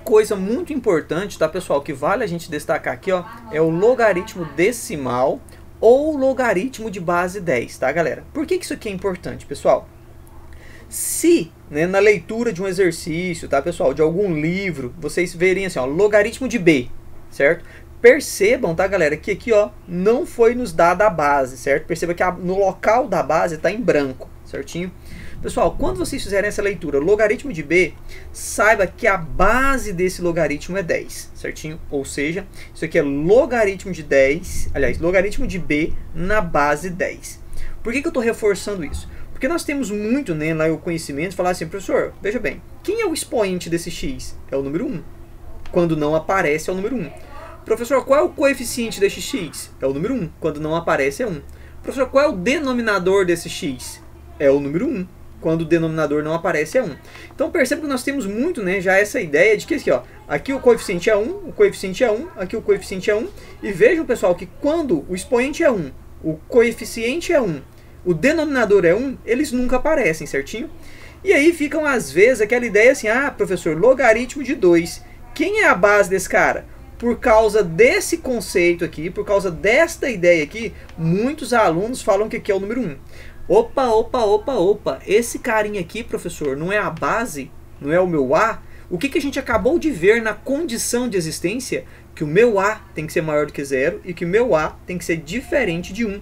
coisa muito importante, tá, pessoal, que vale a gente destacar aqui, ó, é o logaritmo decimal ou logaritmo de base 10, tá, galera? Por que isso aqui é importante, pessoal? Se, né, na leitura de um exercício, tá, pessoal, de algum livro, vocês verem assim, ó, logaritmo de b, certo? Percebam, tá, galera, que aqui, ó, não foi nos dada a base, certo? Perceba que no local da base está em branco, certinho? Pessoal, quando vocês fizerem essa leitura, logaritmo de b, saiba que a base desse logaritmo é 10, certinho? Ou seja, isso aqui é logaritmo de 10, aliás, logaritmo de b na base 10. Por que eu estou reforçando isso? Porque nós temos muito, né, lá o conhecimento, falar assim, professor, veja bem, quem é o expoente desse x? É o número 1. Quando não aparece, é o número 1. Professor, qual é o coeficiente desse x? É o número 1. Quando não aparece, é 1. Professor, qual é o denominador desse x? É o número 1. Quando o denominador não aparece, é 1. Então perceba que nós temos muito, né, já essa ideia de que aqui, ó, aqui o coeficiente é 1, o coeficiente é 1, aqui o coeficiente é 1. E vejam, pessoal, que quando o expoente é 1, o coeficiente é 1, o denominador é 1, eles nunca aparecem, certinho? E aí ficam, às vezes, aquela ideia assim, ah, professor, logaritmo de 2. Quem é a base desse cara? Por causa desse conceito aqui, por causa desta ideia aqui, muitos alunos falam que aqui é o número 1. Opa, esse carinha aqui, professor, não é a base? Não é o meu A? O que a gente acabou de ver na condição de existência? Que o meu A tem que ser maior do que 0 e que o meu A tem que ser diferente de 1.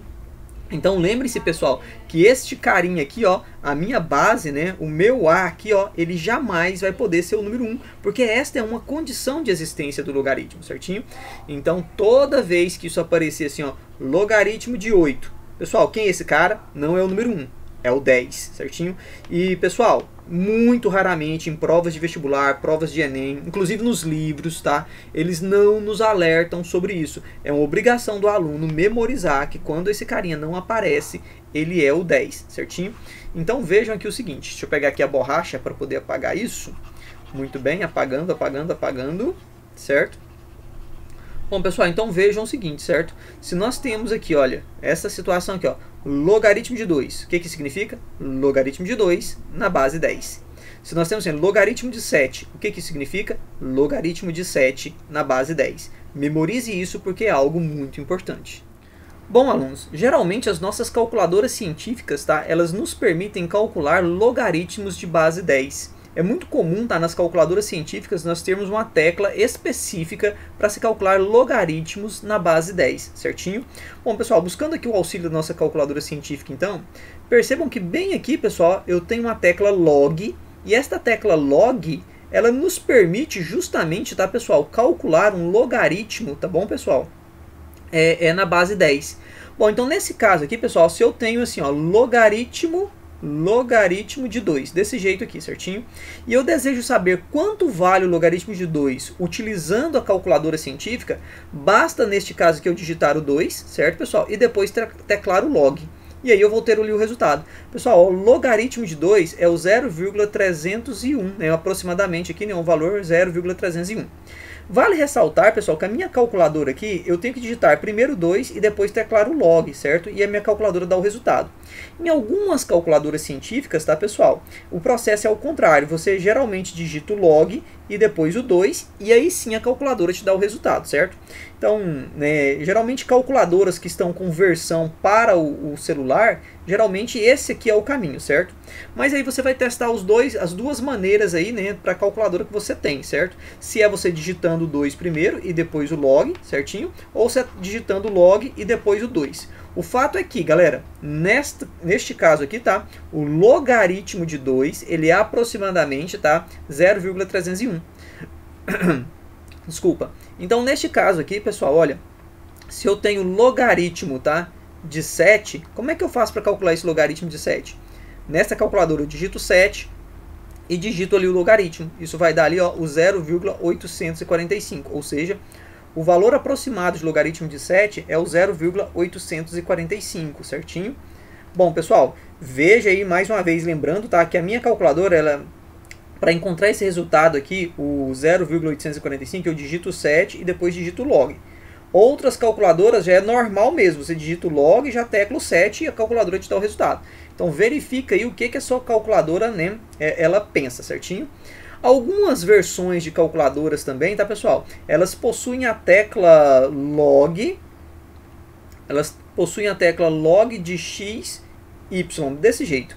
Então lembre-se, pessoal, que este carinha aqui, ó, a minha base, né, o meu A aqui, ó, ele jamais vai poder ser o número 1, porque esta é uma condição de existência do logaritmo, certinho? Então toda vez que isso aparecer assim, ó, logaritmo de 8, pessoal, quem é esse cara? Não é o número 1, é o 10, certinho? E, pessoal, muito raramente em provas de vestibular, provas de Enem, inclusive nos livros, tá? Eles não nos alertam sobre isso. É uma obrigação do aluno memorizar que quando esse carinha não aparece, ele é o 10, certinho? Então vejam aqui o seguinte, deixa eu pegar aqui a borracha para poder apagar isso. Muito bem, apagando, certo? Bom, pessoal, então vejam o seguinte, certo? Se nós temos aqui, olha, essa situação aqui, ó, logaritmo de 2, o que significa? Logaritmo de 2 na base 10. Se nós temos assim, logaritmo de 7, o que significa? Logaritmo de 7 na base 10. Memorize isso porque é algo muito importante. Bom, alunos, geralmente as nossas calculadoras científicas, tá, elas nos permitem calcular logaritmos de base 10. É muito comum, tá, nas calculadoras científicas nós termos uma tecla específica para se calcular logaritmos na base 10, certinho? Bom, pessoal, buscando aqui o auxílio da nossa calculadora científica, então, percebam que bem aqui, pessoal, eu tenho uma tecla log, e esta tecla log, ela nos permite justamente, tá, pessoal, calcular um logaritmo, tá bom, pessoal? É na base 10. Bom, então nesse caso aqui, pessoal, se eu tenho assim, ó, logaritmo de 2, desse jeito aqui, certinho? E eu desejo saber quanto vale o logaritmo de 2 utilizando a calculadora científica, basta neste caso aqui eu digitar o 2, certo, pessoal? E depois teclar o log. E aí eu vou ter ali o resultado. Pessoal, o logaritmo de 2 é o 0,301, né, aproximadamente aqui, né, um valor 0,301. Vale ressaltar, pessoal, que a minha calculadora aqui, eu tenho que digitar primeiro 2 e depois teclar o log, certo? E a minha calculadora dá o resultado. Em algumas calculadoras científicas, tá, pessoal? O processo é ao contrário. Você geralmente digita o log e depois o 2 e aí sim a calculadora te dá o resultado, certo? Então, né, geralmente calculadoras que estão com versão para o celular, geralmente esse aqui é o caminho, certo? Mas aí você vai testar as duas maneiras aí, né, para a calculadora que você tem, certo? Se é você digitando o 2 primeiro e depois o log, certinho? Ou se é digitando o log e depois o 2. O fato é que, galera, neste caso aqui, tá? O logaritmo de 2, ele é aproximadamente, tá? 0,301. Desculpa. Então, neste caso aqui, pessoal, olha, se eu tenho logaritmo, tá, de 7, como é que eu faço para calcular esse logaritmo de 7? Nessa calculadora eu digito 7 e digito ali o logaritmo. Isso vai dar ali, ó, o 0,845, ou seja, o valor aproximado de logaritmo de 7 é o 0,845, certinho? Bom, pessoal, veja aí mais uma vez, lembrando, tá, que a minha calculadora, ela, para encontrar esse resultado aqui, o 0,845, eu digito 7 e depois digito log. Outras calculadoras já é normal mesmo, você digita o log, já tecla o 7 e a calculadora te dá o resultado. Então verifica aí o que a sua calculadora, né, ela pensa, certinho? Algumas versões de calculadoras também, tá pessoal? Elas possuem a tecla log, de x, y, desse jeito.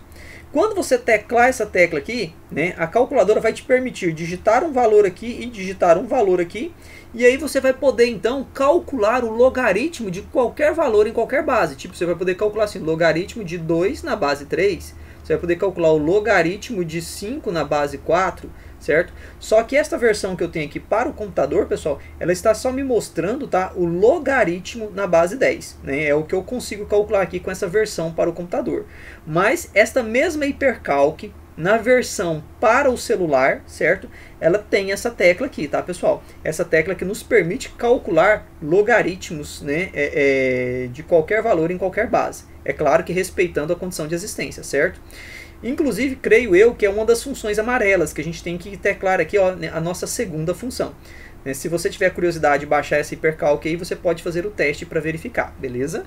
Quando você teclar essa tecla aqui, né, a calculadora vai te permitir digitar um valor aqui e digitar um valor aqui, e aí você vai poder então calcular o logaritmo de qualquer valor em qualquer base. Tipo, você vai poder calcular assim, logaritmo de 2 na base 3, você vai poder calcular o logaritmo de 5 na base 4, certo? Só que esta versão que eu tenho aqui para o computador, pessoal, ela está só me mostrando, tá, o logaritmo na base 10, né? É o que eu consigo calcular aqui com essa versão para o computador. Mas esta mesma hipercalc, na versão para o celular, certo? Ela tem essa tecla aqui, tá, pessoal? Essa tecla que nos permite calcular logaritmos, né, de qualquer valor em qualquer base. É claro que respeitando a condição de existência, certo? Inclusive, creio eu que é uma das funções amarelas que a gente tem que teclar aqui, ó, a nossa segunda função. Se você tiver curiosidade de baixar essa hipercalc aí, você pode fazer o teste para verificar, beleza?